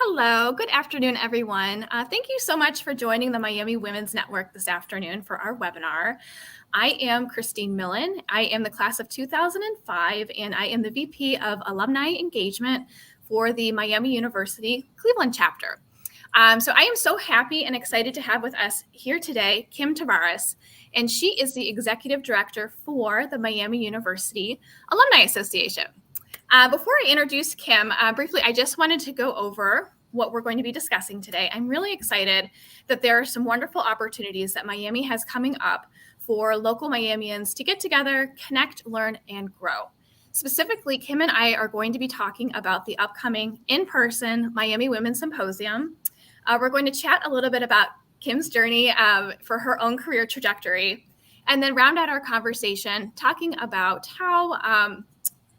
Hello, good afternoon, everyone. Thank you so much for joining the Miami Women's Network this afternoon for our webinar. I am Christine Millen. I am the class of 2005, and I am the VP of Alumni Engagement for the Miami University Cleveland chapter. So I am so happy and excited to have with us here today Kim Tavares, and she is the Executive Director for the Miami University Alumni Association. Before I introduce Kim, briefly, I just wanted to go over what we're going to be discussing today. I'm really excited that there are some wonderful opportunities that Miami has coming up for local Miamians to get together, connect, learn, and grow. Specifically, Kim and I are going to be talking about the upcoming in-person Miami Women Symposium. We're going to chat a little bit about Kim's journey for her own career trajectory, and then round out our conversation talking about how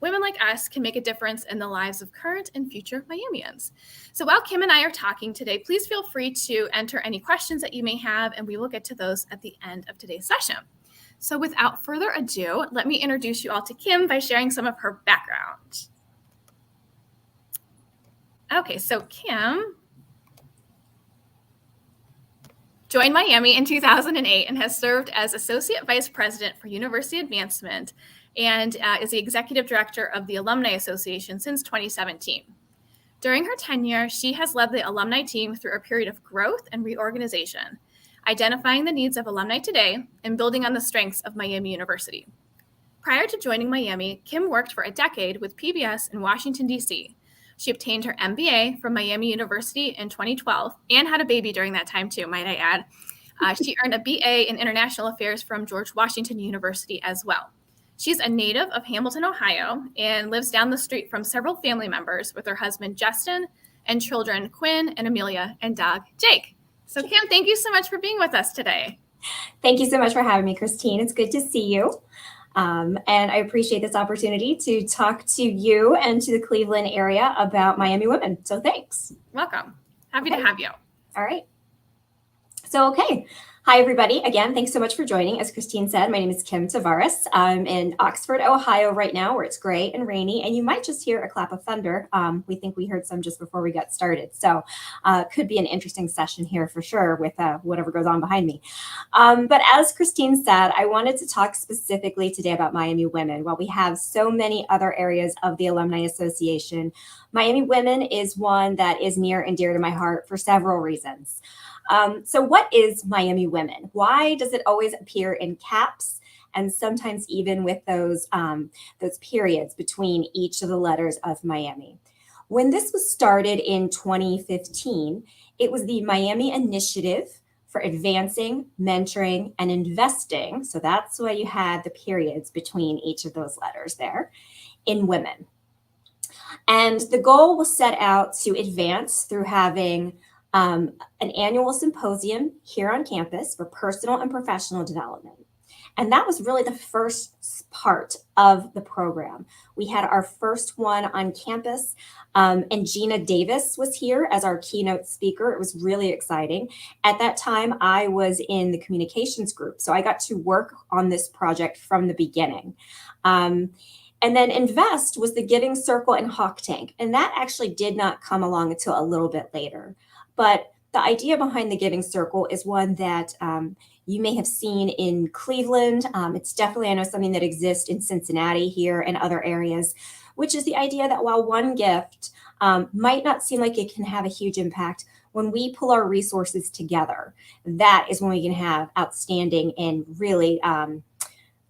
women like us can make a difference in the lives of current and future Miamians. So while Kim and I are talking today, please feel free to enter any questions that you may have, and we will get to those at the end of today's session. So without further ado, let me introduce you all to Kim by sharing some of her background. Okay, so Kim joined Miami in 2008 and has served as Associate Vice President for University Advancement and is the Executive Director of the Alumni Association since 2017. During her tenure, she has led the alumni team through a period of growth and reorganization, identifying the needs of alumni today and building on the strengths of Miami University. Prior to joining Miami, Kim worked for a decade with PBS in Washington, D.C. She obtained her MBA from Miami University in 2012 and had a baby during that time too, might I add. She earned a BA in International Affairs from George Washington University as well. She's a native of Hamilton, Ohio, and lives down the street from several family members with her husband, Justin, and children, Quinn and Amelia, and dog, Jake. So Kim, thank you so much for being with us today. Thank you so much for having me, Christine. It's good to see you. And I appreciate this opportunity to talk to you and to the Cleveland area about Miami women. So thanks. Welcome. Happy to have you. All right. So, hi, everybody. Again, thanks so much for joining. As Christine said, my name is Kim Tavares. I'm in Oxford, Ohio right now, where it's gray and rainy, and you might just hear a clap of thunder. We think we heard some just before we got started. So could be an interesting session here for sure with whatever goes on behind me. But as Christine said, I wanted to talk specifically today about Miami Women. While we have so many other areas of the Alumni Association, Miami Women is one that is near and dear to my heart for several reasons. So what is Miami Women? Why does it always appear in caps and sometimes even with those periods between each of the letters of Miami? When this was started in 2015, it was the Miami Initiative for Advancing, Mentoring, and Investing. So that's why you had the periods between each of those letters there in women. And the goal was set out to advance through having an annual symposium here on campus for personal and professional development. And that was really the first part of the program. We had our first one on campus, and Gina Davis was here as our keynote speaker. It was really exciting. At that time, I was in the communications group, so I got to work on this project from the beginning. And then Invest was the Giving Circle and Hawk Tank, and that actually did not come along until a little bit later. But the idea behind the Giving Circle is one that you may have seen in Cleveland. It's definitely, I know, something that exists in Cincinnati here and other areas, which is the idea that while one gift might not seem like it can have a huge impact, when we pull our resources together, that is when we can have outstanding and really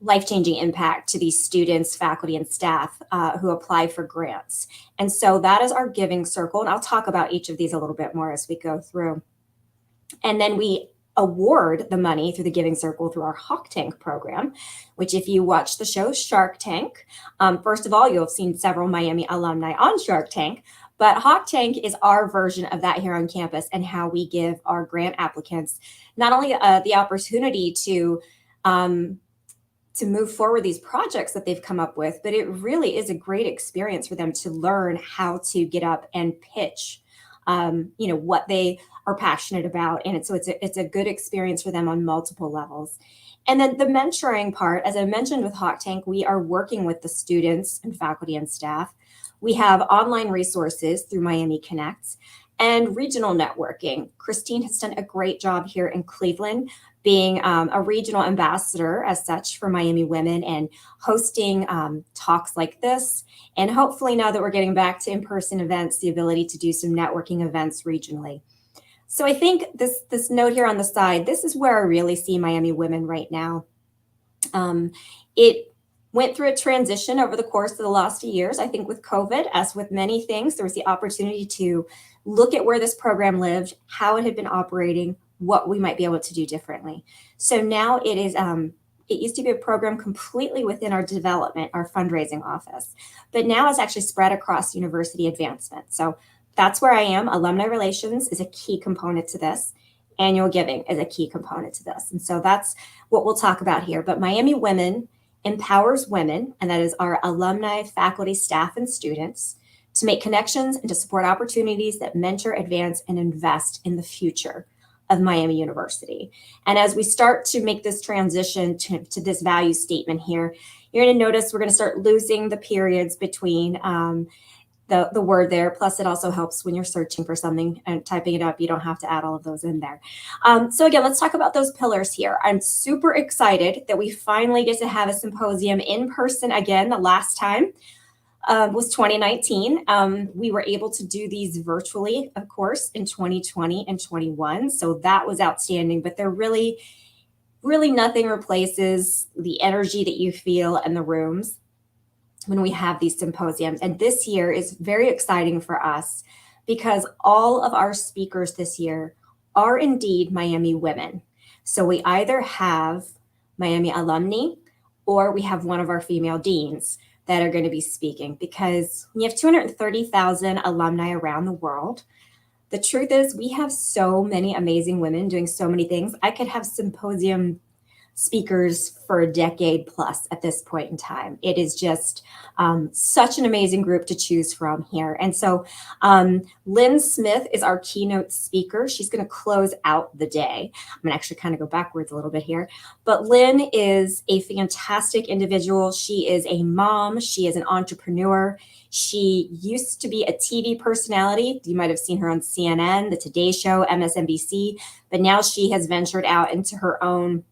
life-changing impact to these students, faculty, and staff who apply for grants. And so that is our Giving Circle. And I'll talk about each of these a little bit more as we go through. And then we award the money through the Giving Circle through our Hawk Tank program, which if you watch the show Shark Tank, first of all, you'll have seen several Miami alumni on Shark Tank. But Hawk Tank is our version of that here on campus and how we give our grant applicants not only the opportunity to move forward these projects that they've come up with, but it really is a great experience for them to learn how to get up and pitch, what they are passionate about. And so it's a good experience for them on multiple levels. And then the mentoring part, as I mentioned with Hawk Tank, we are working with the students and faculty and staff. We have online resources through Miami Connects. and regional networking. Christine has done a great job here in Cleveland, being a regional ambassador as such for Miami Women and hosting talks like this. And hopefully now that we're getting back to in-person events, the ability to do some networking events regionally. So I think this note here on the side, this is where I really see Miami Women right now. It went through a transition over the course of the last few years. I think with COVID, as with many things, there was the opportunity to look at where this program lived, how it had been operating, what we might be able to do differently. So now it is, it used to be a program completely within our development, our fundraising office, but now it's actually spread across university advancement. So that's where I am. Alumni relations is a key component to this. Annual giving is a key component to this. And so that's what we'll talk about here. But Miami Women empowers women, and that is our alumni, faculty, staff, and students, to make connections and to support opportunities that mentor, advance, and invest in the future of Miami University. And as we start to make this transition to this value statement here, you're going to notice we're going to start losing the periods between the word there. Plus, it also helps when you're searching for something and typing it up. You don't have to add all of those in there. So again, let's talk about those pillars here. I'm super excited that we finally get to have a symposium in person again. The last time was 2019. We were able to do these virtually, of course, in 2020 and 21. So that was outstanding, but they're really nothing replaces the energy that you feel in the rooms when we have these symposiums. And this year is very exciting for us because all of our speakers this year are indeed Miami women. So we either have Miami alumni or we have one of our female deans that are going to be speaking, because when you have 230,000 alumni around the world, the truth is we have so many amazing women doing so many things. I could have symposium speakers for a decade plus at this point in time. It is just such an amazing group to choose from here. And so Lynn Smith is our keynote speaker. She's going to close out the day. I'm going to actually kind of go backwards a little bit here. But Lynn is a fantastic individual. She is a mom. She is an entrepreneur. She used to be a TV personality. You might have seen her on CNN, The Today Show, MSNBC, but now she has ventured out into her own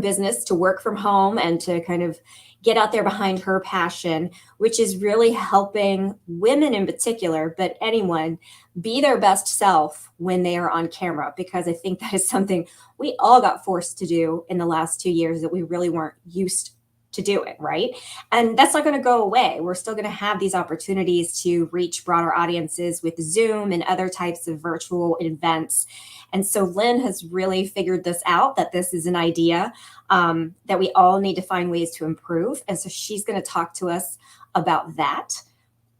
business to work from home and to kind of get out there behind her passion, which is really helping women in particular, but anyone, be their best self when they are on camera, because I think that is something we all got forced to do in the last 2 years that we really weren't used to do it, right? And that's not going to go away. We're still going to have these opportunities to reach broader audiences with Zoom and other types of virtual events. And so Lynn has really figured this out, that this is an idea that we all need to find ways to improve. And so she's going to talk to us about that.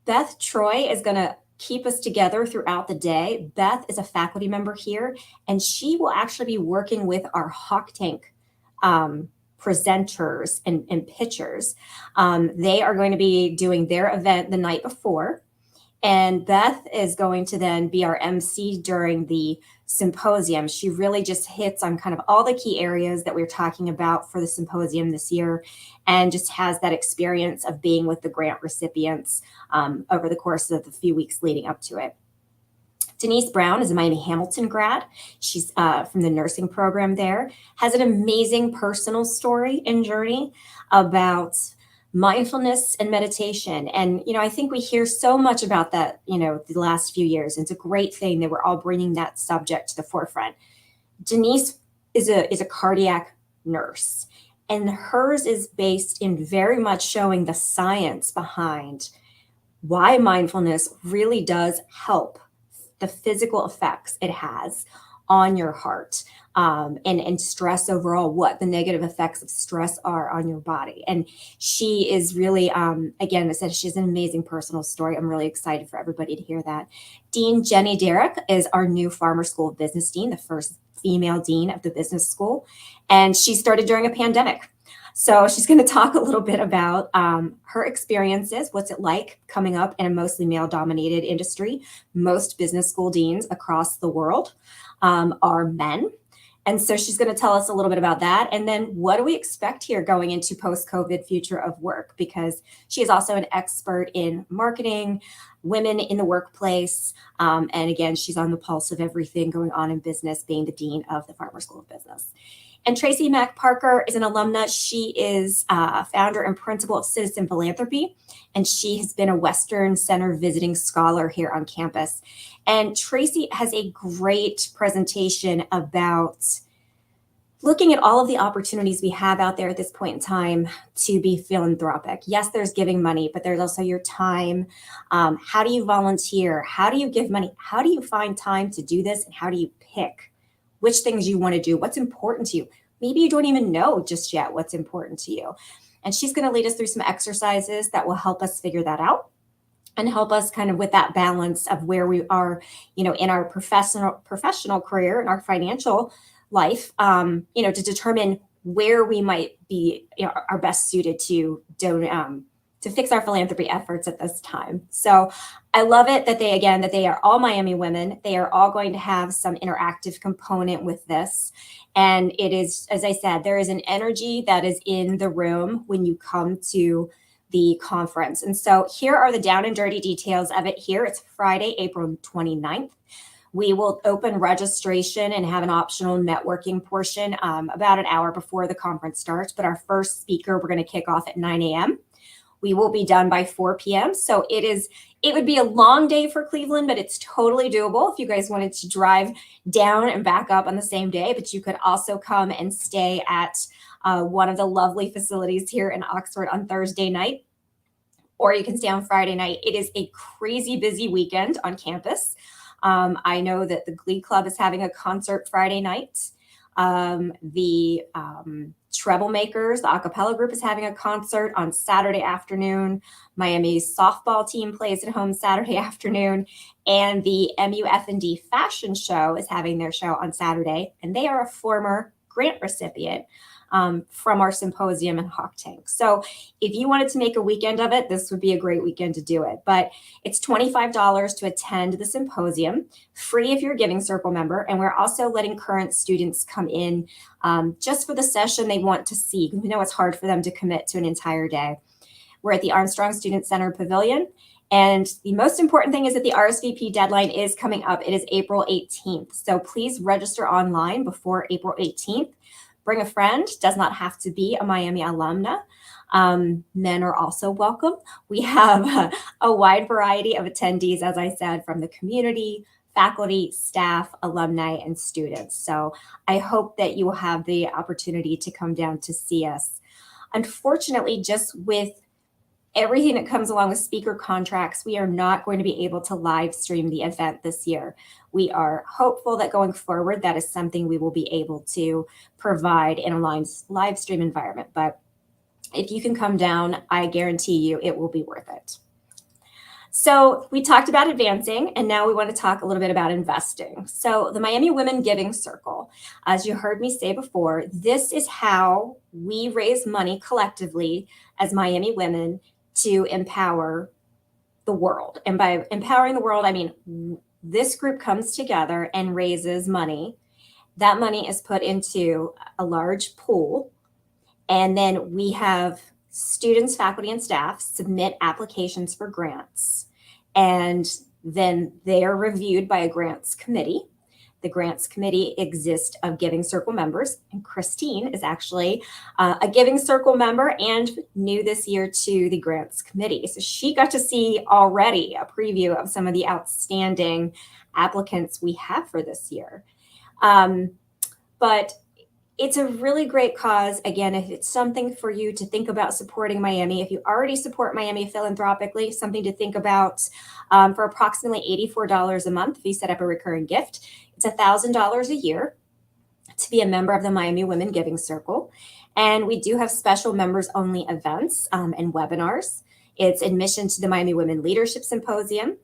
Beth Troy is going to keep us together throughout the day. Beth is a faculty member here, and she will actually be working with our Hawk Tank presenters and pitchers. They are going to be doing their event the night before. And Beth is going to then be our MC during the symposium. She really just hits on kind of all the key areas that we're talking about for the symposium this year, and just has that experience of being with the grant recipients over the course of the few weeks leading up to it. Denise Brown is a Miami Hamilton grad. She's from the nursing program there, has an amazing personal story and journey about mindfulness and meditation. And, I think we hear so much about that, the last few years. And it's a great thing that we're all bringing that subject to the forefront. Denise is a cardiac nurse, and hers is based in very much showing the science behind why mindfulness really does help the physical effects it has on your heart, and stress overall, what the negative effects of stress are on your body. And she is really, again, I said, she has an amazing personal story. I'm really excited for everybody to hear that. Dean Jenny Derrick is our new Farmer School of Business Dean, the first female dean of the business school. And she started during a pandemic. So she's going to talk a little bit about her experiences. What's it like coming up in a mostly male-dominated industry? Most business school deans across the world are men. And so she's going to tell us a little bit about that. And then what do we expect here going into post-COVID future of work? Because she is also an expert in marketing, women in the workplace. And again, she's on the pulse of everything going on in business, being the dean of the Farmer School of Business. And Tracy Mack Parker is an alumna. She is founder and principal of Citizen Philanthropy, and she has been a Western Center visiting scholar here on campus. And Tracy has a great presentation about looking at all of the opportunities we have out there at this point in time to be philanthropic. Yes, there's giving money, but there's also your time. How do you volunteer? How do you give money? How do you find time to do this? And how do you pick which things you want to do? What's important to you? Maybe you don't even know just yet what's important to you. And she's going to lead us through some exercises that will help us figure that out and help us kind of with that balance of where we are, in our professional career and our financial life, to determine where we might be, are best suited to fix our philanthropy efforts at this time. So I love it that they are all Miami women. They are all going to have some interactive component with this. And it is, as I said, there is an energy that is in the room when you come to the conference. And so here are the down and dirty details of it here. It's Friday, April 29th. We will open registration and have an optional networking portion about an hour before the conference starts. But our first speaker, we're going to kick off at 9 a.m. We will be done by 4 p.m. So it would be a long day for Cleveland, but it's totally doable if you guys wanted to drive down and back up on the same day. But you could also come and stay at one of the lovely facilities here in Oxford on Thursday night, or you can stay on Friday night. It is a crazy busy weekend on campus. I know that the Glee Club is having a concert Friday night. The Treblemakers, the a cappella group, is having a concert on Saturday afternoon. Miami's softball team plays at home Saturday afternoon. And the MUFD Fashion Show is having their show on Saturday. And they are a former grant recipient from our symposium in Hawk Tank. So if you wanted to make a weekend of it, this would be a great weekend to do it. But it's $25 to attend the symposium, free if you're a Giving Circle member. And we're also letting current students come in just for the session they want to see. We know it's hard for them to commit to an entire day. We're at the Armstrong Student Center Pavilion. And the most important thing is that the RSVP deadline is coming up. It is April 18th. So please register online before April 18th. Bring a friend, does not have to be a Miami alumna. Men are also welcome. We have a wide variety of attendees, as I said, from the community, faculty, staff, alumni, and students. So I hope that you will have the opportunity to come down to see us. Unfortunately, just with everything that comes along with speaker contracts, we are not going to be able to live stream the event this year. We are hopeful that going forward, that is something we will be able to provide in a live stream environment. But if you can come down, I guarantee you it will be worth it. So we talked about advancing, and now we want to talk a little bit about investing. So the Miami Women Giving Circle, as you heard me say before, this is how we raise money collectively as Miami women to empower the world. And by empowering the world, I mean this group comes together and raises money. That money is put into a large pool, and then we have students, faculty, and staff submit applications for grants, and then they are reviewed by a grants committee. The grants committee exists of Giving Circle members, and Christine is actually a Giving Circle member and new this year to the grants committee. So she got to see already a preview of some of the outstanding applicants we have for this year. But it's a really great cause. Again, if it's something for you to think about supporting Miami, if you already support Miami philanthropically, something to think about for approximately $84 a month if you set up a recurring gift. It's $1,000 a year to be a member of the Miami Women Giving Circle. And we do have special members only events and webinars. It's admission to the Miami Women Leadership Symposium.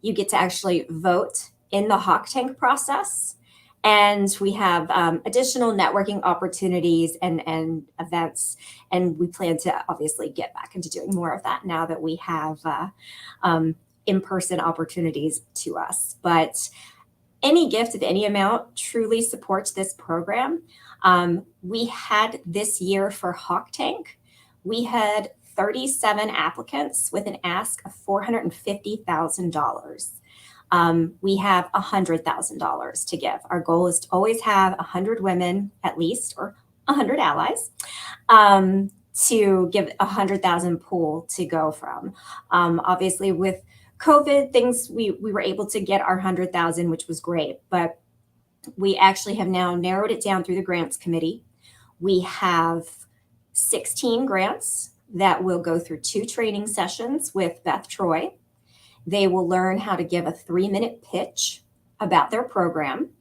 You get to actually vote in the Hawk Tank process. And we have additional networking opportunities and events. And we plan to obviously get back into doing more of that now that we have in-person opportunities to us. But any gift of any amount truly supports this program. We had this year for Hawk Tank, we had 37 applicants with an ask of $450,000. We have $100,000 to give. Our goal is to always have 100 women at least, or 100 allies, to give 100,000 pool to go from. Obviously, with COVID things, we were able to get our 100,000, which was great, but we actually have now narrowed it down through the grants committee. We have 16 grants that will go through 2 training sessions with Beth Troy. They will learn how to give a 3-minute pitch about their program.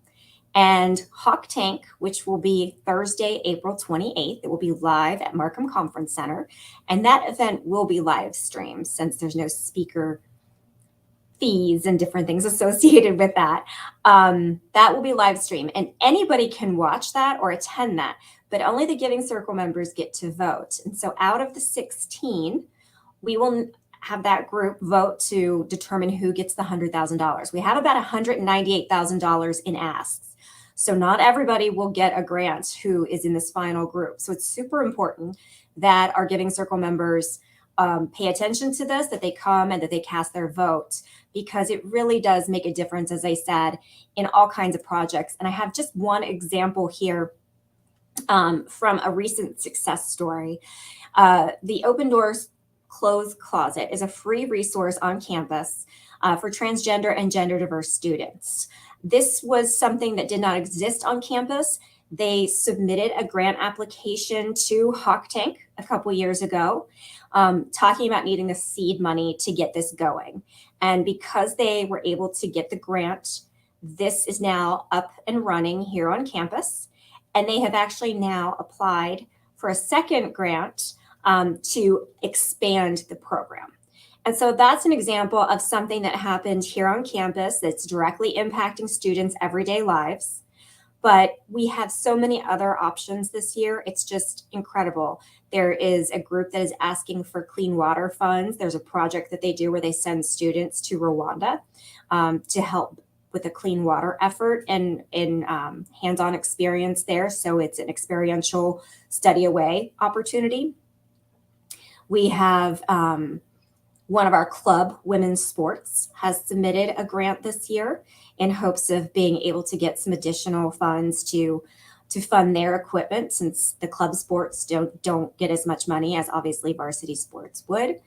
And Hawk Tank, which will be Thursday, April 28th, it will be live at Markham Conference Center. And that event will be live streamed since there's no speaker fees and different things associated with that. That will be live streamed, and anybody can watch that or attend that, but only the Giving Circle members get to vote. And so out of the 16, we will have that group vote to determine who gets the $100,000. We have about $198,000 in asks. So not everybody will get a grant who is in this final group. So it's super important that our Giving Circle members pay attention to this, that they come and that they cast their vote, because it really does make a difference, as I said, in all kinds of projects. And I have just one example here from a recent success story. The Open Doors Clothes Closet is a free resource on campus for transgender and gender diverse students. This was something that did not exist on campus. They submitted a grant application to Hawk Tank a couple years ago, talking about needing the seed money to get this going. And because they were able to get the grant, this is now up and running here on campus. And they have actually now applied for a second grant to expand the program. And so that's an example of something that happened here on campus that's directly impacting students' everyday lives. But we have so many other options this year. It's just incredible. There is a group that is asking for clean water funds. There's a project that they do where they send students to Rwanda to help with a clean water effort and in hands-on experience there. So it's an experiential study away opportunity. We have one of our club, women's sports, has submitted a grant this year in hopes of being able to get some additional funds to fund their equipment, since the club sports don't get as much money as obviously varsity sports would.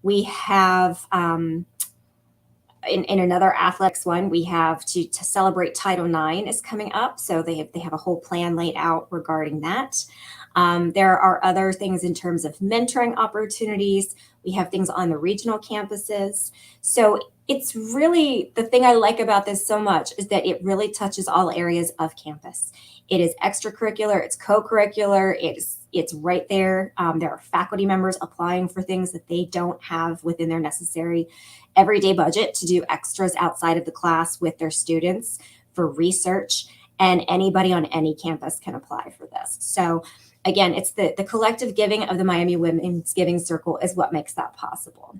We have in another athletics one, we have to celebrate Title IX is coming up. So they have a whole plan laid out regarding that. There are other things in terms of mentoring opportunities. We have things on the regional campuses. So it's really, the thing I like about this so much is that it really touches all areas of campus. It is extracurricular, it's co-curricular, it's right there. There are faculty members applying for things that they don't have within their necessary everyday budget to do extras outside of the class with their students for research, and anybody on any campus can apply for this. So again, it's the collective giving of the Miami Women's Giving Circle is what makes that possible.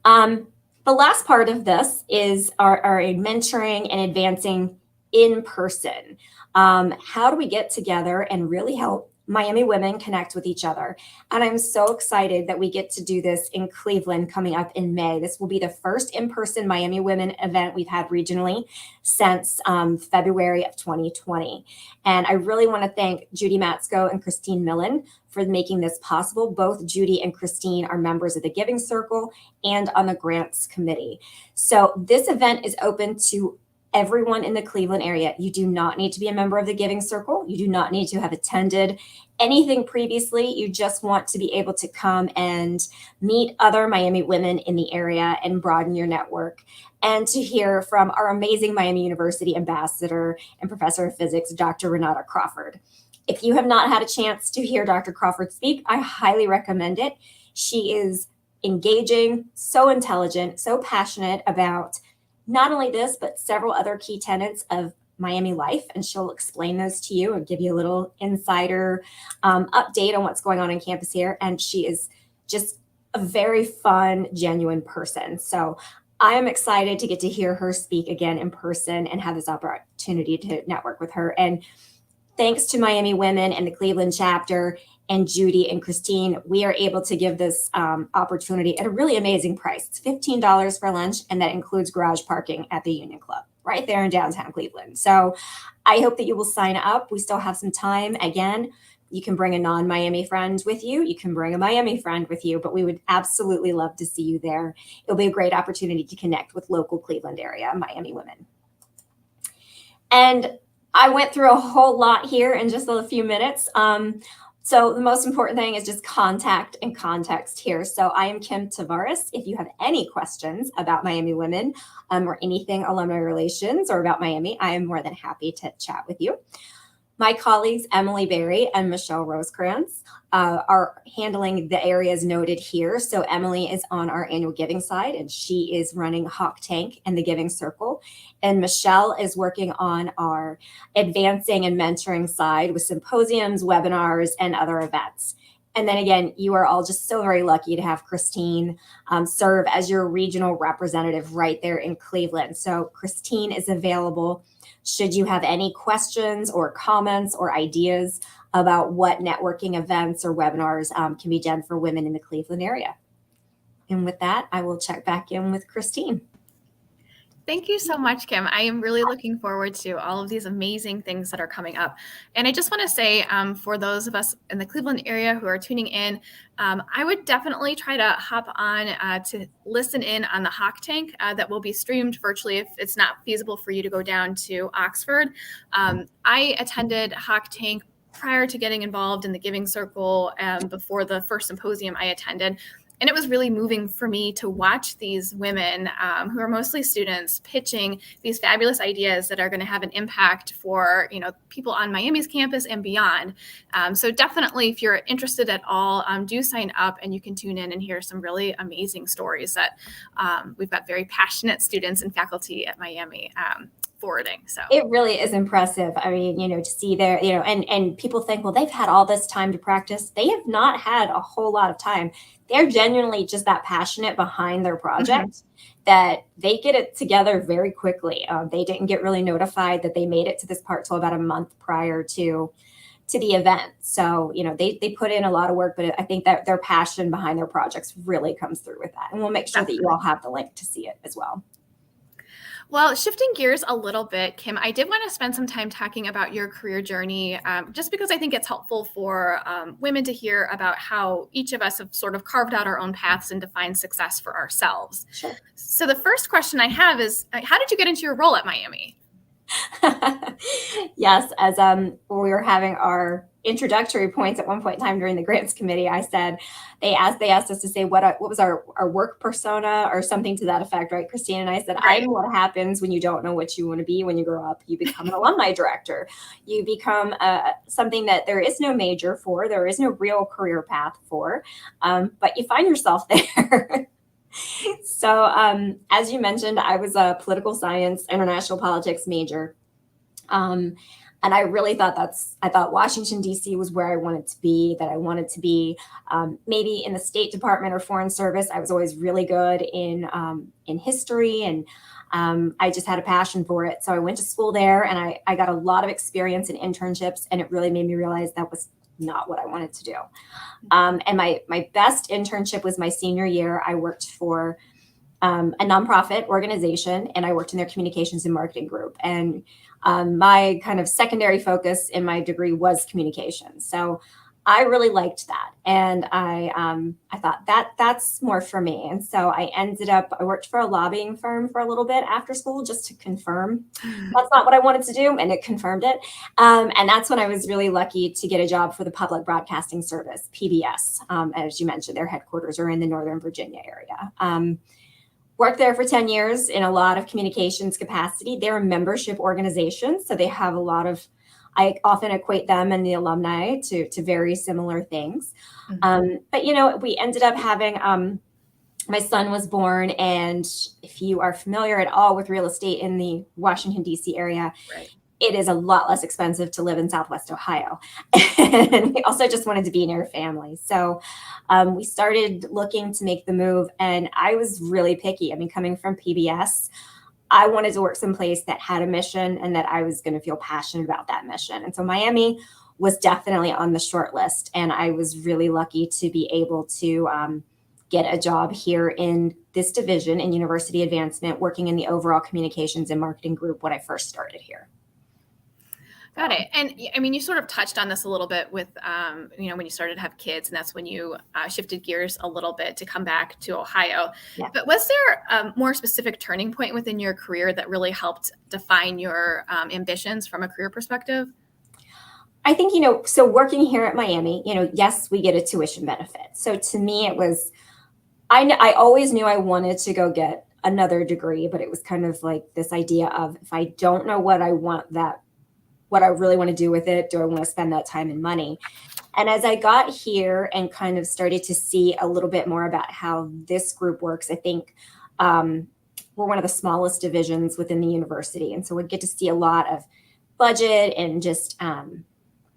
The last part of this is our mentoring and advancing in person. How do we get together and really help Miami women connect with each other? And I'm so excited that we get to do this in Cleveland coming up in May. This will be the first in-person Miami Women event we've had regionally since February of 2020. And I really want to thank Judy Matsko and Christine Millen for making this possible. Both Judy and Christine are members of the Giving Circle and on the Grants Committee. So this event is open to everyone in the Cleveland area. You do not need to be a member of the Giving Circle. You do not need to have attended anything previously. You just want to be able to come and meet other Miami women in the area and broaden your network, and to hear from our amazing Miami University ambassador and professor of physics, Dr. Renata Crawford. If you have not had a chance to hear Dr. Crawford speak, I highly recommend it. She is engaging, so intelligent, so passionate about not only this, but several other key tenets of Miami life. And she'll explain those to you and give you a little insider update on what's going on campus here. And she is just a very fun, genuine person. So I am excited to get to hear her speak again in person and have this opportunity to network with her. And thanks to Miami Women and the Cleveland chapter and Judy and Christine, we are able to give this opportunity at a really amazing price. It's $15 for lunch, and that includes garage parking at the Union Club right there in downtown Cleveland. So I hope that you will sign up. We still have some time. Again, you can bring a non-Miami friend with you. You can bring a Miami friend with you, but we would absolutely love to see you there. It'll be a great opportunity to connect with local Cleveland area Miami women. And I went through a whole lot here in just a few minutes. So the most important thing is just contact and context here. So I am Kim Tavares. If you have any questions about Miami Women or anything alumni relations or about Miami, I am more than happy to chat with you. My colleagues, Emily Berry and Michelle Rosecrans, are handling the areas noted here. So Emily is on our annual giving side, and she is running Hawk Tank and the Giving Circle. And Michelle is working on our advancing and mentoring side with symposiums, webinars, and other events. And then again, you are all just so very lucky to have Christine serve as your regional representative right there in Cleveland. So Christine is available should you have any questions or comments or ideas about what networking events or webinars can be done for women in the Cleveland area. And with that, I will check back in with Christine. Thank you so much, Kim. I am really looking forward to all of these amazing things that are coming up. And I just want to say, for those of us in the Cleveland area who are tuning in, I would definitely try to hop on to listen in on the Hawk Tank that will be streamed virtually if it's not feasible for you to go down to Oxford. I attended Hawk Tank prior to getting involved in the Giving Circle before the first symposium I attended. And it was really moving for me to watch these women who are mostly students pitching these fabulous ideas that are going to have an impact for, people on Miami's campus and beyond. So definitely, if you're interested at all, do sign up and you can tune in and hear some really amazing stories that we've got very passionate students and faculty at Miami forwarding. So it really is impressive. I mean, to see there, and people think, well, they've had all this time to practice. They have not had a whole lot of time. They're genuinely just that passionate behind their project that they get it together very quickly. They didn't get really notified that they made it to this part till about a month prior to the event. So, they put in a lot of work, but I think that their passion behind their projects really comes through with that. And we'll make sure that you all have the link to see it as well. Well, shifting gears a little bit, Kim, I did want to spend some time talking about your career journey, just because I think it's helpful for women to hear about how each of us have sort of carved out our own paths and defined success for ourselves. Sure. So the first question I have is, how did you get into your role at Miami? Yes, as when we were having our introductory points at one point in time during the grants committee, I said they asked us to say what was our work persona or something to that effect, right, Christine? And I said, right. I'm what happens when you don't know what you want to be when you grow up. You become an alumni director. You become something that there is no major for, there is no real career path for, but you find yourself there. So as you mentioned, I was a political science, international politics major. And I really thought I thought Washington, D.C. was where I wanted to be, that I wanted to be maybe in the State Department or Foreign Service. I was always really good in history, and I just had a passion for it. So I went to school there, and I got a lot of experience in internships, and it really made me realize that was not what I wanted to do. And my best internship was my senior year. I worked for a nonprofit organization, and I worked in their communications and marketing group. And my kind of secondary focus in my degree was communication. So I really liked that. And I thought that's more for me. And so I worked for a lobbying firm for a little bit after school just to confirm that's not what I wanted to do. And it confirmed it. And that's when I was really lucky to get a job for the Public Broadcasting Service, PBS. As you mentioned, their headquarters are in the Northern Virginia area. Worked there for 10 years in a lot of communications capacity. They're a membership organization, so they have a lot of, I often equate them and the alumni to very similar things. Mm-hmm. But, we ended up having, my son was born, and if you are familiar at all with real estate in the Washington, D.C. area, right. it is a lot less expensive to live in Southwest Ohio. And we also just wanted to be near family. So we started looking to make the move, and I was really picky. I mean, coming from PBS, I wanted to work someplace that had a mission and that I was going to feel passionate about that mission. And so Miami was definitely on the short list. And I was really lucky to be able to get a job here in this division in university advancement, working in the overall communications and marketing group when I first started here. Got it. And I mean, you sort of touched on this a little bit with, when you started to have kids, and that's when you shifted gears a little bit to come back to Ohio. Yeah. But was there a more specific turning point within your career that really helped define your ambitions from a career perspective? I think, so working here at Miami, yes, we get a tuition benefit. So to me, it was, I always knew I wanted to go get another degree, but it was kind of like this idea of, if I don't know what I really want to do with it, do I want to spend that time and money? And as I got here and kind of started to see a little bit more about how this group works, I think we're one of the smallest divisions within the university. And so we get to see a lot of budget and just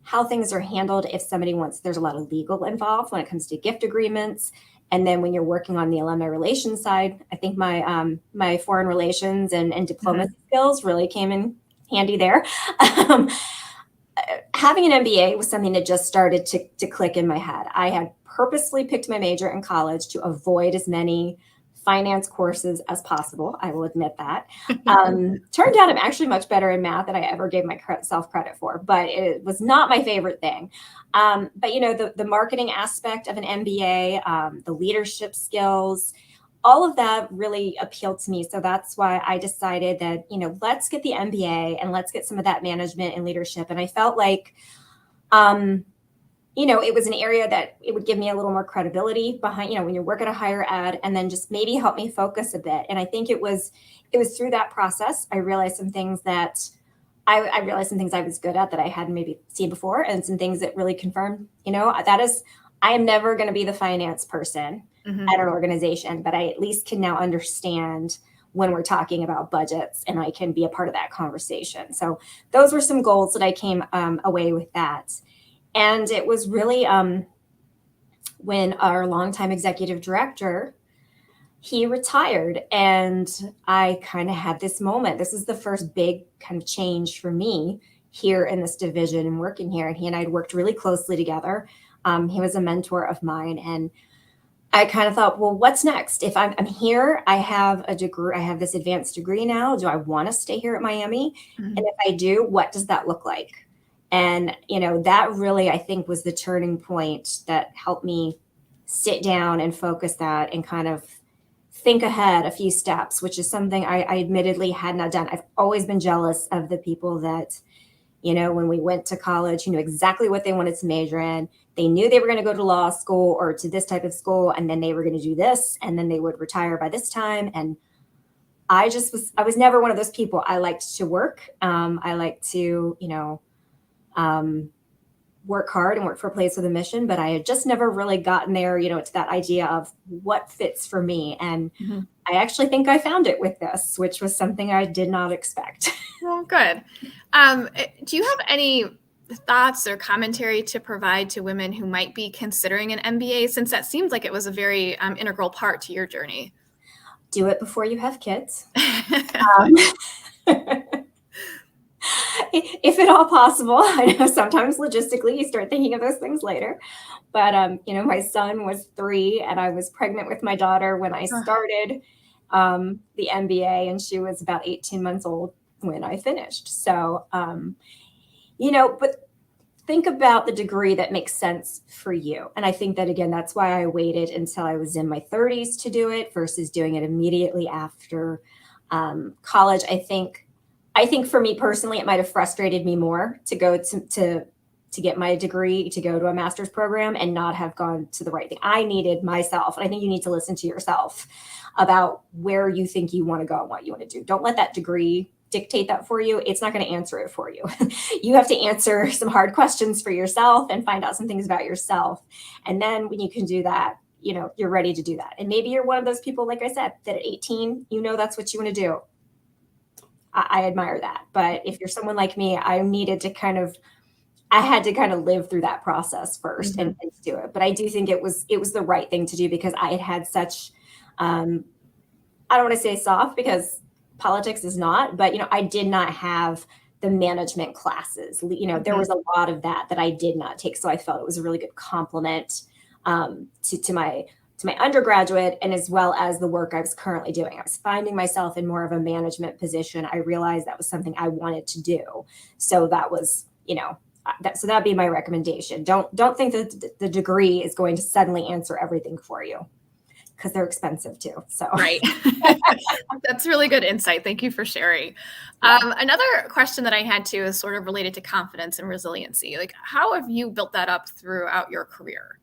how things are handled if somebody wants, there's a lot of legal involved when it comes to gift agreements. And then when you're working on the alumni relations side, I think my foreign relations and diplomacy skills really came in handy there. Having an MBA was something that just started to click in my head. I had purposely picked my major in college to avoid as many finance courses as possible. I will admit that. Turned out I'm actually much better in math than I ever gave myself credit for, but it was not my favorite thing. But the marketing aspect of an MBA, the leadership skills, all of that really appealed to me. So that's why I decided that, let's get the MBA and let's get some of that management and leadership. And I felt like, it was an area that it would give me a little more credibility behind, when you work at a higher ed, and then just maybe help me focus a bit. And I think it was through that process, I realized some things that I realized some things I was good at that I hadn't maybe seen before, and some things that really confirmed, I am never going to be the finance person at an organization, but I at least can now understand when we're talking about budgets, and I can be a part of that conversation. So those were some goals that I came away with that. And it was really when our longtime executive director, he retired, and I kind of had this moment. This is the first big kind of change for me here in this division and working here. And he and I had worked really closely together. He was a mentor of mine, and I kind of thought, well, what's next? If I'm here, I have a degree, I have this advanced degree now. Do I want to stay here at Miami? And if I do, what does that look like? And, that really, I think, was the turning point that helped me sit down and focus that and kind of think ahead a few steps, which is something I admittedly had not done. I've always been jealous of the people that, when we went to college, knew exactly what they wanted to major in. They knew they were going to go to law school or to this type of school, and then they were going to do this, and then they would retire by this time. And I was never one of those people. I liked to work. I liked to, work hard and work for a place with a mission, but I had just never really gotten there, to that idea of what fits for me. And I actually think I found it with this, which was something I did not expect. Well, good. Do you have any thoughts or commentary to provide to women who might be considering an MBA, since that seems like it was a very integral part to your journey? Do it before you have kids. If at all possible. I know sometimes logistically you start thinking of those things later, but my son was 3 and I was pregnant with my daughter when I started the MBA, and she was about 18 months old when I finished. So, but think about the degree that makes sense for you. And I think that, again, that's why I waited until I was in my 30s to do it versus doing it immediately after college. I think for me personally, it might have frustrated me more to go to get my degree, to go to a master's program and not have gone to the right thing. I needed myself. And I think you need to listen to yourself about where you think you want to go and what you want to do. Don't let that degree dictate that for you. It's not going to answer it for you. You have to answer some hard questions for yourself and find out some things about yourself. And then when you can do that, you're ready to do that. And maybe you're one of those people, like I said, that at 18, that's what you want to do. I admire that. But if you're someone like me, I had to kind of live through that process first and do it. But I do think it was the right thing to do, because I had such, I don't want to say soft, because politics is not, but, I did not have the management classes. There was a lot of that I did not take. So I felt it was a really good complement to my undergraduate, and as well as the work I was currently doing. I was finding myself in more of a management position. I realized that was something I wanted to do. So that was, so that'd be my recommendation. Don't think that the degree is going to suddenly answer everything for you, because they're expensive too. So right. That's really good insight. Thank you for sharing. Another question that I had too is sort of related to confidence and resiliency. Like, how have you built that up throughout your career?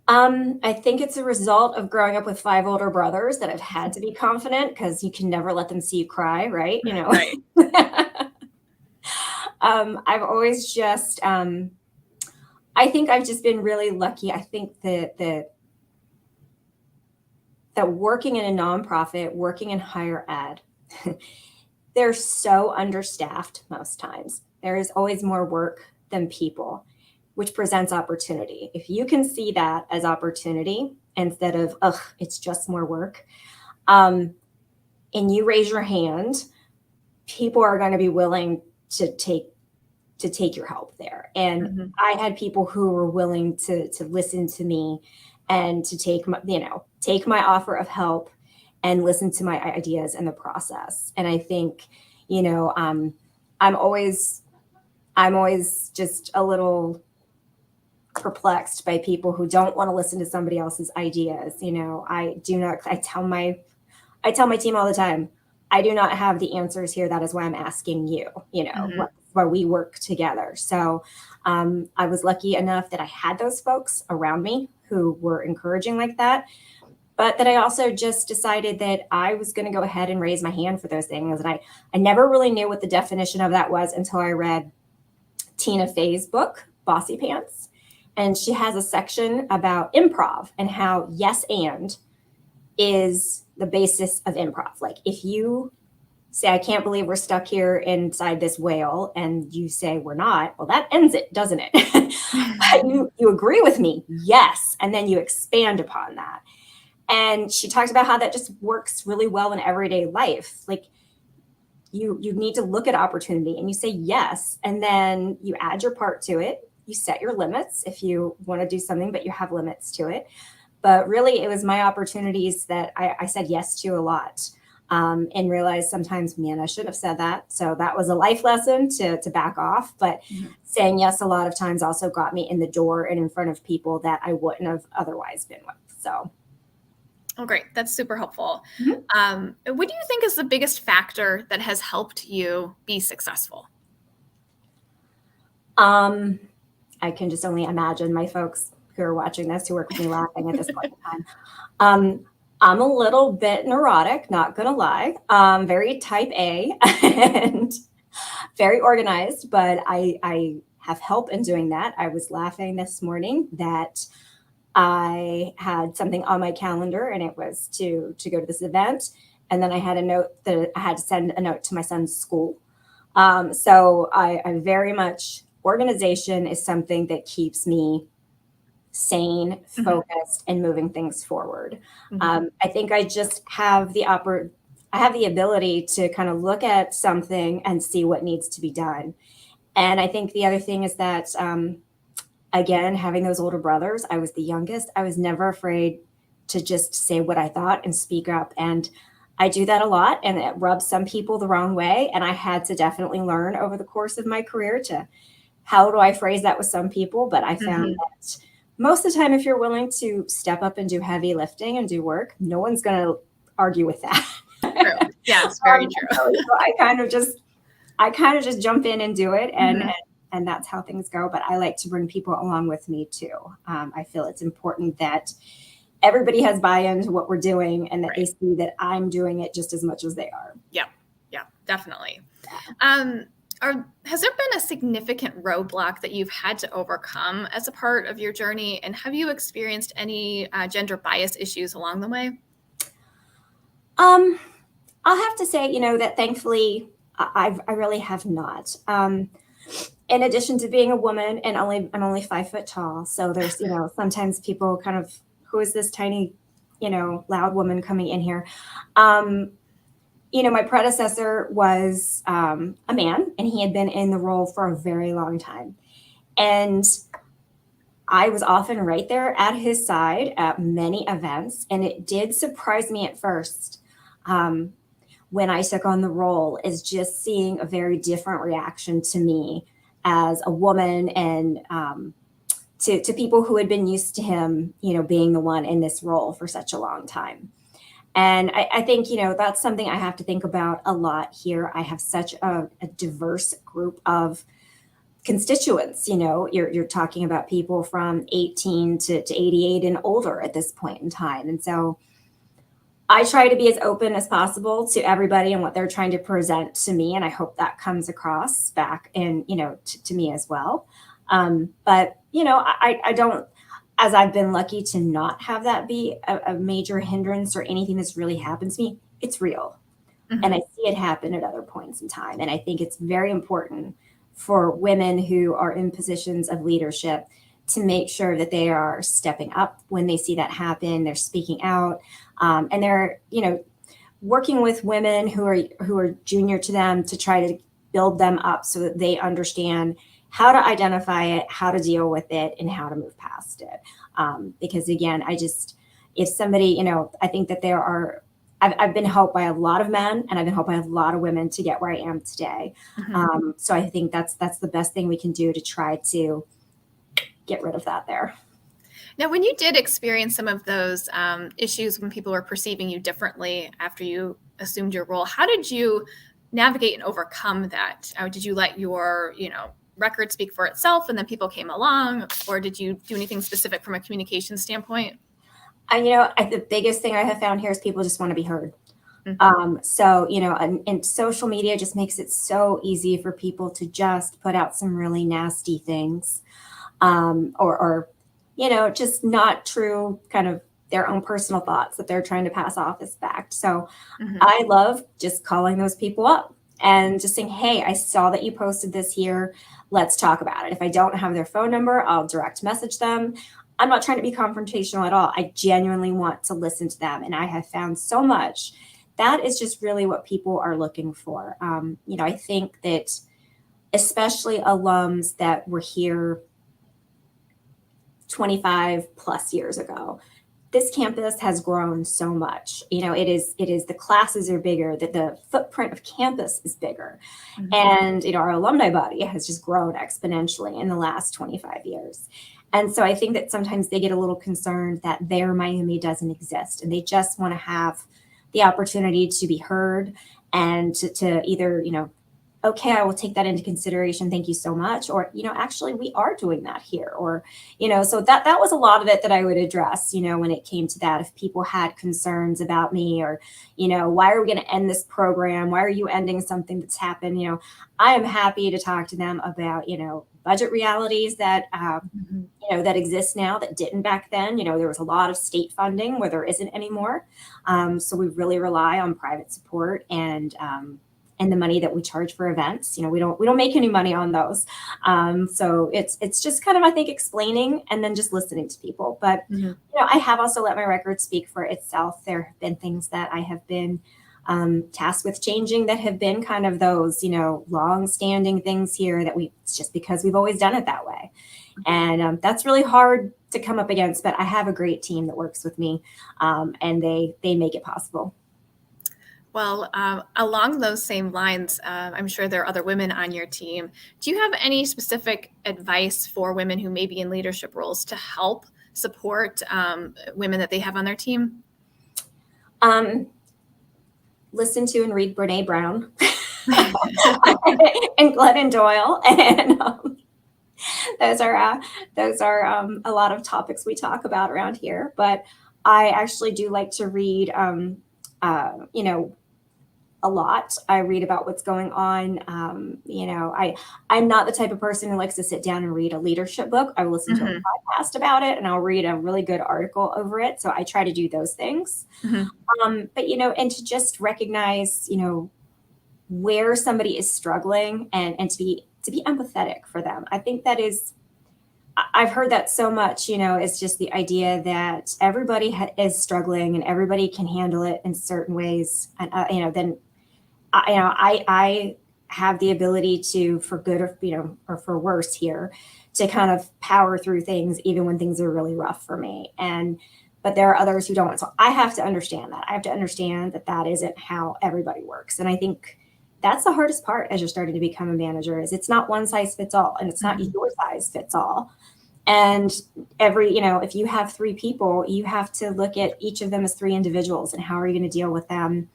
I think it's a result of growing up with 5 older brothers that I've had to be confident, because you can never let them see you cry, right? Right. I've always just, I think I've just been really lucky. I think that working in a nonprofit, working in higher ed, they're so understaffed most times. There is always more work than people, which presents opportunity. If you can see that as opportunity instead of, it's just more work, and you raise your hand, people are going to be willing to take your help there. And I had people who were willing to listen to me and to take my offer of help and listen to my ideas in the process. And I think, I'm always just a little perplexed by people who don't want to listen to somebody else's ideas. I tell my team all the time, I do not have the answers here. That is why I'm asking you, why we work together. So I was lucky enough that I had those folks around me who were encouraging like that, but that I also just decided that I was going to go ahead and raise my hand for those things. And I never really knew what the definition of that was until I read Tina Fey's book, Bossy Pants. And she has a section about improv and how yes and is the basis of improv. Like, if you say, I can't believe we're stuck here inside this whale, and you say we're not, well, that ends it, doesn't it? you agree with me, yes, and then you expand upon that. And she talked about how that just works really well in everyday life. Like, you need to look at opportunity and you say yes, and then you add your part to it. You set your limits if you want to do something, but you have limits to it. But really, it was my opportunities that I said yes to a lot, and realized sometimes, man, I should have said that. So that was a life lesson to back off. But saying yes a lot of times also got me in the door and in front of people that I wouldn't have otherwise been with. So. Oh, great. That's super helpful. What do you think is the biggest factor that has helped you be successful? I can just only imagine my folks who are watching this, who work with me, laughing at this point in time. I'm a little bit neurotic, not gonna lie. Very type A and very organized, but I have help in doing that. I was laughing this morning that I had something on my calendar, and it was to go to this event. And then I had a note that I had to send a note to my son's school. So I very much, organization is something that keeps me sane, focused, and moving things forward. I think I just have the ability to kind of look at something and see what needs to be done. And I think the other thing is that, again, having those older brothers, I was the youngest. I was never afraid to just say what I thought and speak up. And I do that a lot, and it rubs some people the wrong way. And I had to definitely learn over the course of my career to, how do I phrase that with some people? But I found that most of the time, if you're willing to step up and do heavy lifting and do work, no one's going to argue with that. True. Yeah, it's very true. So I kind of just jump in and do it, and that's how things go. But I like to bring people along with me too. I feel it's important that everybody has buy-in to what we're doing, and that they see that I'm doing it just as much as they are. Yeah, definitely. Has there been a significant roadblock that you've had to overcome as a part of your journey? And have you experienced any gender bias issues along the way? I'll have to say, that thankfully I really have not. In addition to being a woman, and I'm only 5 foot tall, so there's sometimes people kind of, who is this tiny, loud woman coming in here? My predecessor was a man, and he had been in the role for a very long time, and I was often right there at his side at many events, and it did surprise me at first. When I took on the role, is just seeing a very different reaction to me as a woman, and to people who had been used to him, being the one in this role for such a long time. And I think, that's something I have to think about a lot here. I have such a diverse group of constituents. You're talking about people from 18 to 88 and older at this point in time. And so I try to be as open as possible to everybody and what they're trying to present to me. And I hope that comes across back and, to me as well. But, I don't, as I've been lucky to not have that be a major hindrance or anything that's really happened to me, it's real. Mm-hmm. And I see it happen at other points in time. And I think it's very important for women who are in positions of leadership to make sure that they are stepping up when they see that happen. They're speaking out, and they're, working with women who are junior to them to try to build them up so that they understand how to identify it, how to deal with it, and how to move past it. Because again, if somebody, I think that I've been helped by a lot of men, and I've been helped by a lot of women to get where I am today. Mm-hmm. So I think that's the best thing we can do to try to get rid of that there. Now, when you did experience some of those issues when people were perceiving you differently after you assumed your role, how did you navigate and overcome that? Did you let your, record speak for itself and then people came along, or did you do anything specific from a communication standpoint? The biggest thing I have found here is people just want to be heard. Mm-hmm. So, and social media just makes it so easy for people to just put out some really nasty things, or just not true, kind of their own personal thoughts that they're trying to pass off as fact. So mm-hmm. I love just calling those people up and just saying, hey, I saw that you posted this here. Let's talk about it. If I don't have their phone number, I'll direct message them. I'm not trying to be confrontational at all. I genuinely want to listen to them. And I have found so much that is just really what people are looking for. I think that especially alums that were here 25 plus years ago, this campus has grown so much. It is the classes are bigger, that the footprint of campus is bigger. Mm-hmm. And, our alumni body has just grown exponentially in the last 25 years. And so I think that sometimes they get a little concerned that their Miami doesn't exist, and they just want to have the opportunity to be heard and to either, okay, I will take that into consideration. Thank you so much. Or, actually we are doing that here. Or, so that was a lot of it that I would address, when it came to that. If people had concerns about me, or, why are we going to end this program? Why are you ending something that's happened? I am happy to talk to them about, budget realities that, mm-hmm. That exist now that didn't back then. There was a lot of state funding where there isn't anymore. So we really rely on private support and the money that we charge for events. We don't make any money on those. So it's just kind of, I think, explaining and then just listening to people. But, mm-hmm. I have also let my record speak for itself. There have been things that I have been tasked with changing that have been kind of those, long-standing things here that it's just because we've always done it that way. And that's really hard to come up against, but I have a great team that works with me, and they make it possible. Well, along those same lines, I'm sure there are other women on your team. Do you have any specific advice for women who may be in leadership roles to help support women that they have on their team? Listen to and read Brene Brown and Glennon Doyle, and those are a lot of topics we talk about around here. But I actually do like to read, a lot. I read about what's going on. I'm not the type of person who likes to sit down and read a leadership book. I will listen to a podcast about it, and I'll read a really good article over it. So I try to do those things. But, and to just recognize, where somebody is struggling and to be empathetic for them. I think that is, I've heard that so much, it's just the idea that everybody is struggling and everybody can handle it in certain ways. And, then, I have the ability to, for good or, or for worse here, to kind of power through things, even when things are really rough for me. But there are others who don't. So I have to understand that. I have to understand that that isn't how everybody works. And I think that's the hardest part as you're starting to become a manager, is it's not one size fits all, and it's not your size fits all. And if you have 3 people, you have to look at each of them as 3 individuals, and how are you going to deal with them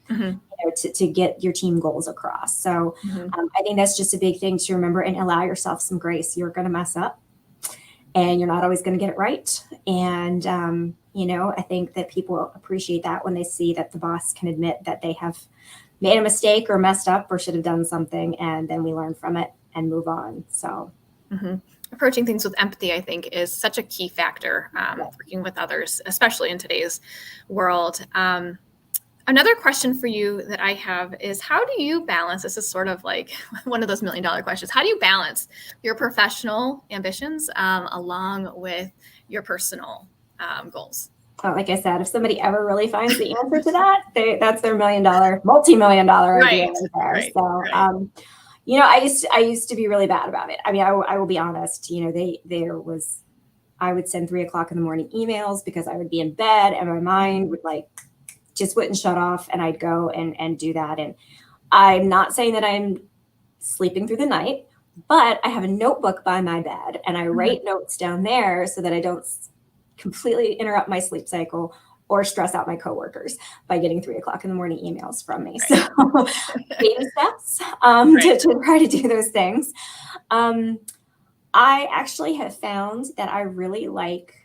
to get your team goals across. So I think that's just a big thing to remember, and allow yourself some grace. You're going to mess up, and you're not always going to get it right. And, I think that people appreciate that when they see that the boss can admit that they have made a mistake or messed up or should have done something, and then we learn from it and move on. So approaching things with empathy, I think, is such a key factor working with others, especially in today's world. Another question for you that I have is, how do you balance, this is sort of like one of those $1 million questions, how do you balance your professional ambitions along with your personal goals? Oh, like I said, if somebody ever really finds the answer to that, that's their $1 million, multi-million-dollar idea right there. I used to be really bad about it. I mean, I will be honest, I would send 3:00 in the morning emails because I would be in bed and my mind would just wouldn't shut off, and I'd go and do that. And I'm not saying that I'm sleeping through the night, but I have a notebook by my bed, and I write notes down there so that I don't completely interrupt my sleep cycle or stress out my coworkers by getting 3:00 in the morning emails from me. So baby steps to try to do those things. I actually have found that I really like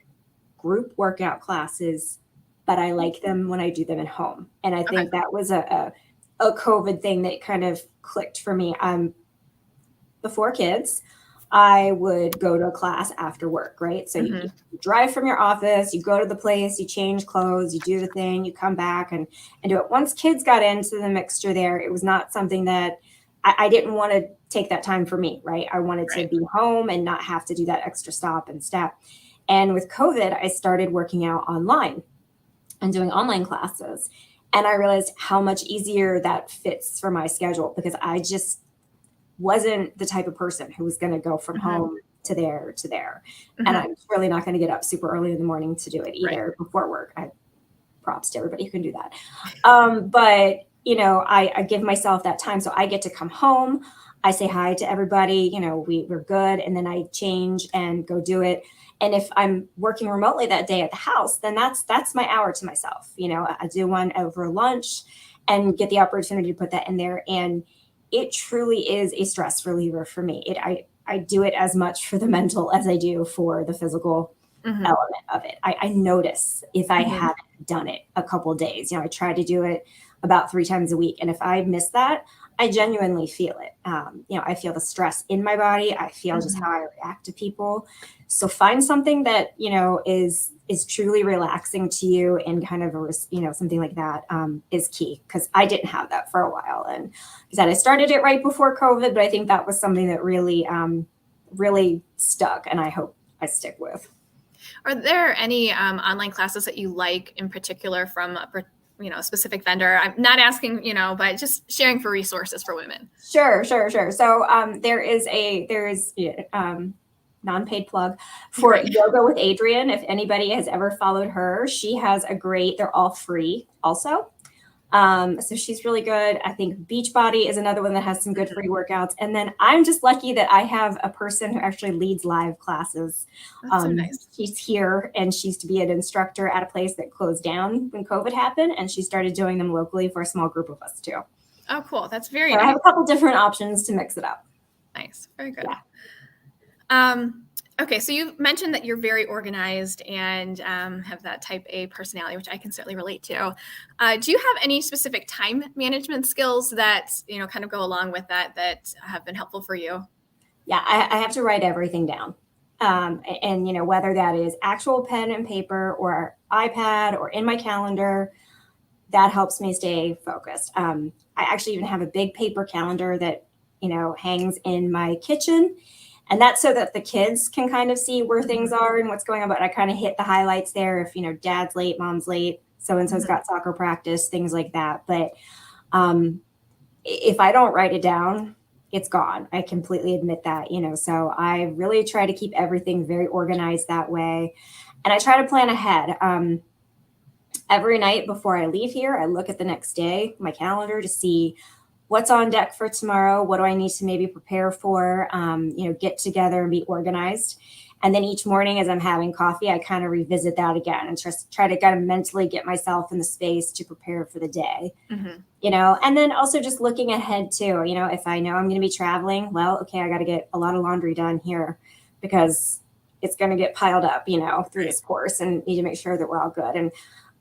group workout classes, but I like them when I do them at home. And I think that was a COVID thing that kind of clicked for me. Before kids, I would go to a class after work, right? So you drive from your office, you go to the place, you change clothes, you do the thing, you come back and do it. Once kids got into the mixture there, it was not something that I didn't want to take that time for me, right? I wanted to be home and not have to do that extra stop and step. And with COVID, I started working out online and doing online classes. And I realized how much easier that fits for my schedule, because I just wasn't the type of person who was going to go from home to there. And I'm really not going to get up super early in the morning to do it either before work. Props to everybody who can do that. But, I give myself that time. So I get to come home. I say hi to everybody, we're good. And then I change and go do it. And if I'm working remotely that day at the house, then that's my hour to myself. I do one over lunch and get the opportunity to put that in there. And it truly is a stress reliever for me. I do it as much for the mental as I do for the physical element of it. I notice if I haven't done it a couple of days. I try to do it about 3 times a week. And if I miss that, I genuinely feel it. I feel the stress in my body. I feel just how I react to people. So find something that, is truly relaxing to you, and kind of, something like that is key, because I didn't have that for a while. And like I said, I started it right before COVID, but I think that was something that really, really stuck, and I hope I stick with. Are there any online classes that you like in particular from a specific vendor? I'm not asking, but just sharing for resources for women. Sure. So there is non-paid plug for Yoga with Adrienne. If anybody has ever followed her, she has they're all free also. So she's really good. I think Beachbody is another one that has some good free workouts. And then I'm just lucky that I have a person who actually leads live classes. That's so nice. She's here, and she used to be an instructor at a place that closed down when COVID happened. And she started doing them locally for a small group of us too. Oh, cool. That's very nice. I have a couple different options to mix it up. Nice. Very good. Yeah. Okay, so you mentioned that you're very organized and have that type A personality, which I can certainly relate to. Do you have any specific time management skills that, kind of go along with that have been helpful for you? Yeah, I have to write everything down. And whether that is actual pen and paper or iPad or in my calendar, that helps me stay focused. I actually even have a big paper calendar that, hangs in my kitchen. And that's so that the kids can kind of see where things are and what's going on. But I kind of hit the highlights there. If, dad's late, mom's late, so-and-so's got soccer practice, things like that. But if I don't write it down, it's gone. I completely admit that, so I really try to keep everything very organized that way. And I try to plan ahead. Every night before I leave here, I look at the next day, my calendar, to see what's on deck for tomorrow. What do I need to maybe prepare for, get together and be organized. And then each morning as I'm having coffee, I kind of revisit that again and just try to kind of mentally get myself in the space to prepare for the day, and then also just looking ahead too, if I know I'm going to be traveling, well, okay, I got to get a lot of laundry done here because it's going to get piled up, through this course, and need to make sure that we're all good. And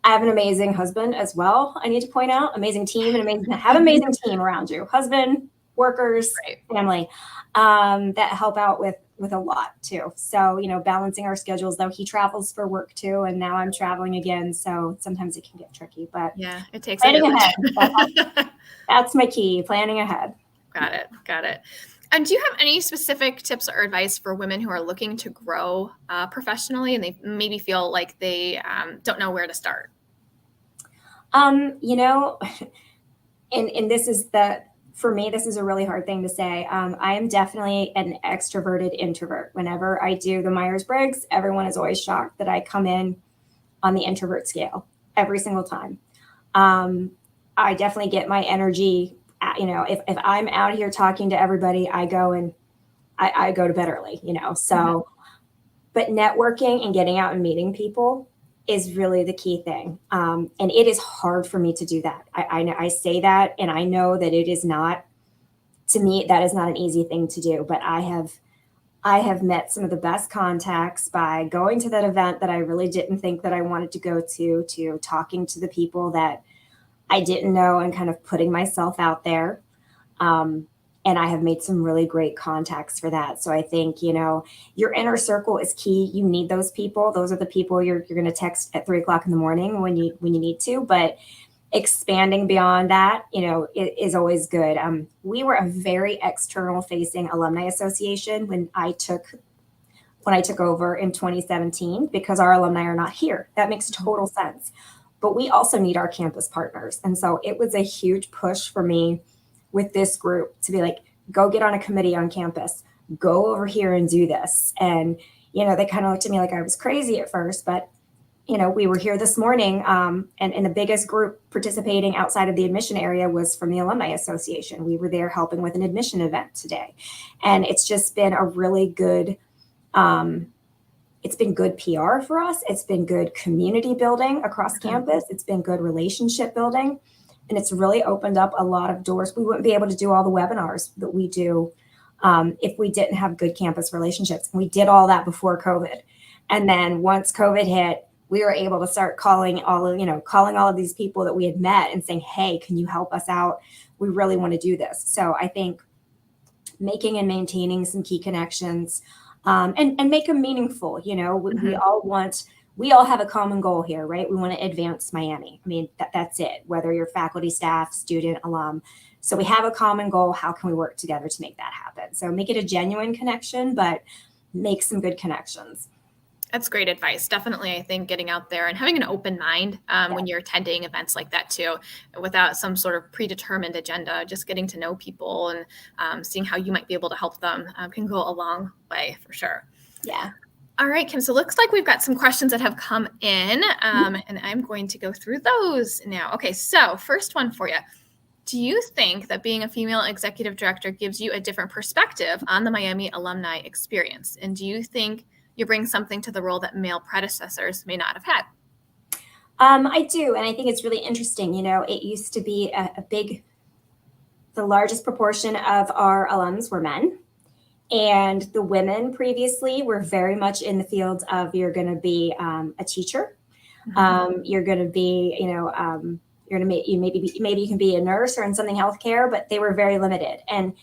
I have an amazing husband as well. I need to point out, amazing team, and have an amazing team around you, husband, workers, family, that help out with a lot too. So, balancing our schedules, though he travels for work too. And now I'm traveling again. So sometimes it can get tricky, but yeah, it takes planning ahead. That's my key, planning ahead. Got it. And do you have any specific tips or advice for women who are looking to grow professionally and they maybe feel like they don't know where to start? And this is for me, this is a really hard thing to say. I am definitely an extroverted introvert. Whenever I do the Myers-Briggs, everyone is always shocked that I come in on the introvert scale every single time. I definitely get my energy. If I'm out here talking to everybody, I go to bed early, so, but networking and getting out and meeting people is really the key thing. And it is hard for me to do that. I say that, and I know that it is not, to me, that is not an easy thing to do, but I have met some of the best contacts by going to that event that I really didn't think that I wanted to go to talking to the people that I didn't know and kind of putting myself out there. And I have made some really great contacts for that. So I think, your inner circle is key. You need those people. Those are the people you're going to text at 3:00 in the morning when you need to, but expanding beyond that, is always good. We were a very external facing Alumni Association when I took over in 2017, because our alumni are not here. That makes total sense. But we also need our campus partners. And so it was a huge push for me with this group to be like, go get on a committee on campus, go over here and do this. And, they kind of looked at me like I was crazy at first, but, we were here this morning, and the biggest group participating outside of the admission area was from the Alumni Association. We were there helping with an admission event today. And it's just been a really good, it's been good PR for us. It's been good community building across campus. It's been good relationship building. And it's really opened up a lot of doors. We wouldn't be able to do all the webinars that we do if we didn't have good campus relationships. And we did all that before COVID. And then once COVID hit, we were able to start calling all of these people that we had met and saying, hey, can you help us out? We really want to do this. So I think making and maintaining some key connections, and make them meaningful. We all have a common goal here, right? We want to advance Miami. I mean, that's it, whether you're faculty, staff, student, alum. So we have a common goal. How can we work together to make that happen? So make it a genuine connection, but make some good connections. That's great advice. Definitely, I think getting out there and having an open mind when you're attending events like that too, without some sort of predetermined agenda, just getting to know people and seeing how you might be able to help them can go a long way for sure. Yeah. All right, Kim. So it looks like we've got some questions that have come in, and I'm going to go through those now. Okay, so first one for you. Do you think that being a female executive director gives you a different perspective on the Miami alumni experience? And do you think you bring something to the role that male predecessors may not have had? I do. And I think it's really interesting. It used to be the largest proportion of our alums were men. And the women previously were very much in the field of you're going to be a teacher. You're going to be, you're going to maybe you can be a nurse or in something healthcare, but they were very limited. And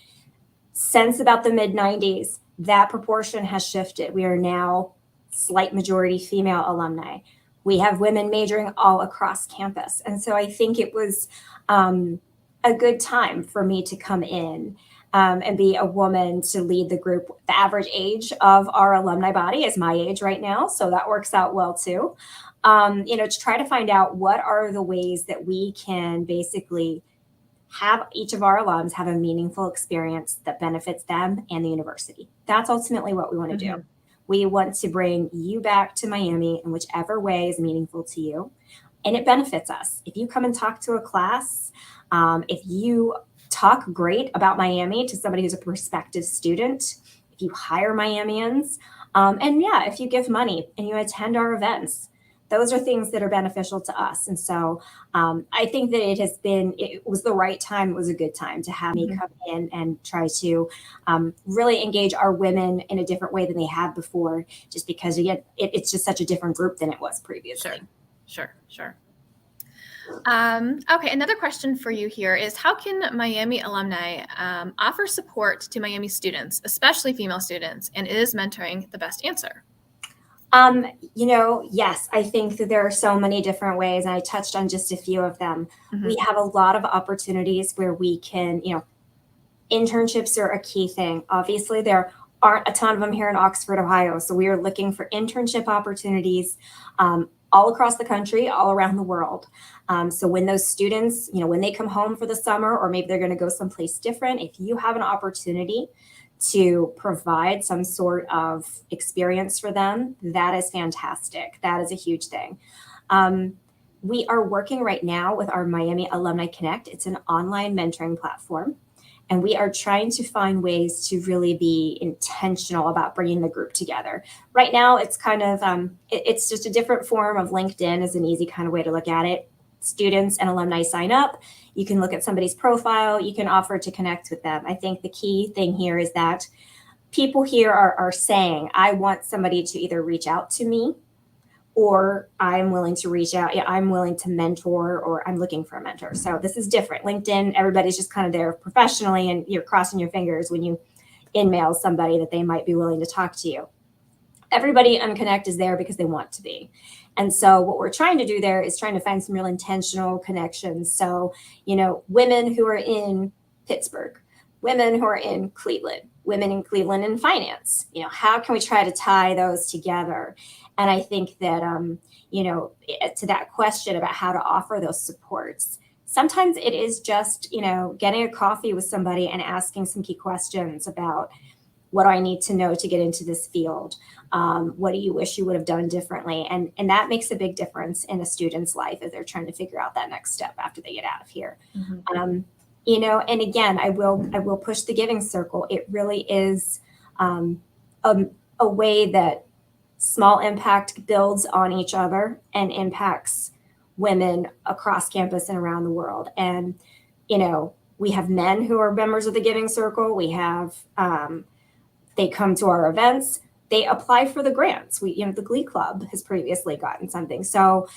since about the mid 90s, that proportion has shifted. We are now slight majority female alumni. We have women majoring all across campus. And so I think it was a good time for me to come in and be a woman to lead the group. The average age of our alumni body is my age right now, so that works out well too. To try to find out what are the ways that we can basically have each of our alums have a meaningful experience that benefits them and the university. That's ultimately what we want to do. We want to bring you back to Miami in whichever way is meaningful to you, and it benefits us. If you come and talk to a class, if you talk great about Miami to somebody who's a prospective student, if you hire Miamians, if you give money and you attend our events, those are things that are beneficial to us. And so I think that it was the right time. It was a good time to have me come in and try to really engage our women in a different way than they have before, just because, again, it's just such a different group than it was previously. Sure. Okay, another question for you here is, how can Miami alumni offer support to Miami students, especially female students, and is mentoring the best answer? Yes, I think that there are so many different ways, and I touched on just a few of them. We have a lot of opportunities where we can, internships are a key thing. Obviously, there aren't a ton of them here in Oxford, Ohio. So we are looking for internship opportunities all across the country, all around the world. So when those students, when they come home for the summer, or maybe they're going to go someplace different, if you have an opportunity to provide some sort of experience for them, that is fantastic. That is a huge thing. We are working right now with our Miami Alumni Connect. It's an online mentoring platform. And we are trying to find ways to really be intentional about bringing the group together. Right now, it's kind of, it's just a different form of LinkedIn is an easy kind of way to look at it. Students and alumni sign up. You can look at somebody's profile. You can offer to connect with them. I think the key thing here is that people here are saying, I want somebody to either reach out to me, or I'm willing to reach out. Yeah, I'm willing to mentor, or I'm looking for a mentor. So this is different. LinkedIn, everybody's just kind of there professionally, and you're crossing your fingers when you in-mail somebody that they might be willing to talk to you. Everybody on Connect is there because they want to be. And so what we're trying to do there is trying to find some real intentional connections. So, women who are in Pittsburgh, women who are in Cleveland, women in Cleveland in finance, how can we try to tie those together? And I think that, to that question about how to offer those supports, sometimes it is just, getting a coffee with somebody and asking some key questions about, what do I need to know to get into this field? What do you wish you would have done differently? And that makes a big difference in a student's life as they're trying to figure out that next step after they get out of here. And again, I will push the giving circle. It really is a way that small impact builds on each other and impacts women across campus and around the world. And, we have men who are members of the giving circle. We have, they come to our events, they apply for the grants. The Glee Club has previously gotten something. So,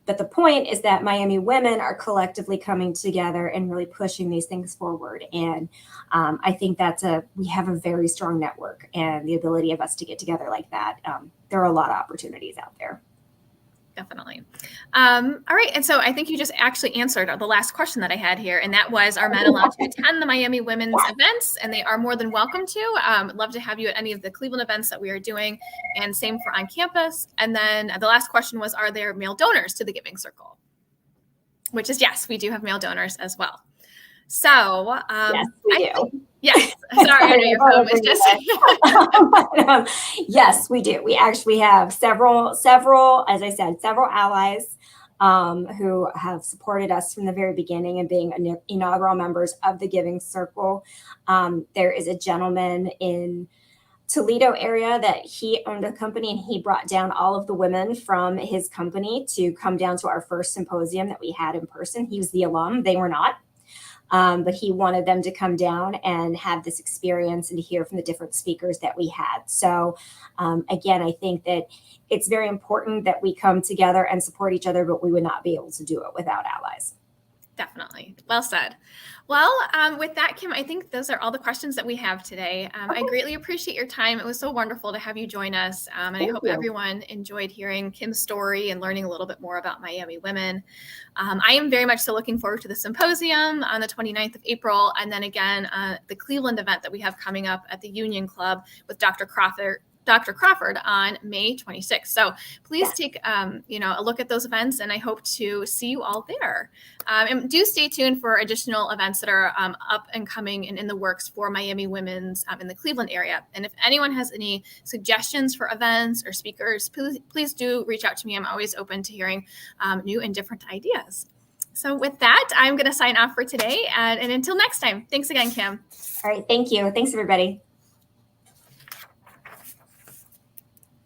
but the point is that Miami women are collectively coming together and really pushing these things forward. And I think we have a very strong network, and the ability of us to get together like that. There are a lot of opportunities out there. Definitely. All right. And so I think you just actually answered the last question that I had here. And that was, are men allowed to attend the Miami Women's events? And they are more than welcome to. I'd love to have you at any of the Cleveland events that we are doing, and same for on campus. And then the last question was, are there male donors to the Giving Circle? Which is, yes, we do have male donors as well. So yes, we do. Yes. Sorry, your phone was just. Yes, we do. We actually have several, as I said, several allies who have supported us from the very beginning and being inaugural members of the Giving Circle. There is a gentleman in Toledo area that he owned a company, and he brought down all of the women from his company to come down to our first symposium that we had in person. He was the alum. They were not. but he wanted them to come down and have this experience and to hear from the different speakers that we had. So again, I think that it's very important that we come together and support each other, but we would not be able to do it without allies. Definitely. Well said. Well, with that, Kim, I think those are all the questions that we have today. I greatly appreciate your time. It was so wonderful to have you join us. And I hope everyone enjoyed hearing Kim's story and learning a little bit more about Miami women. I am very much so looking forward to the symposium on the 29th of April. And then again, the Cleveland event that we have coming up at the Union Club with Dr. Crawford on May 26th. So please take a look at those events, and I hope to see you all there. And do stay tuned for additional events that are up and coming and in the works for Miami Women's in the Cleveland area. And if anyone has any suggestions for events or speakers, please do reach out to me. I'm always open to hearing new and different ideas. So with that, I'm going to sign off for today. And until next time, thanks again, Kim. All right. Thank you. Thanks, everybody.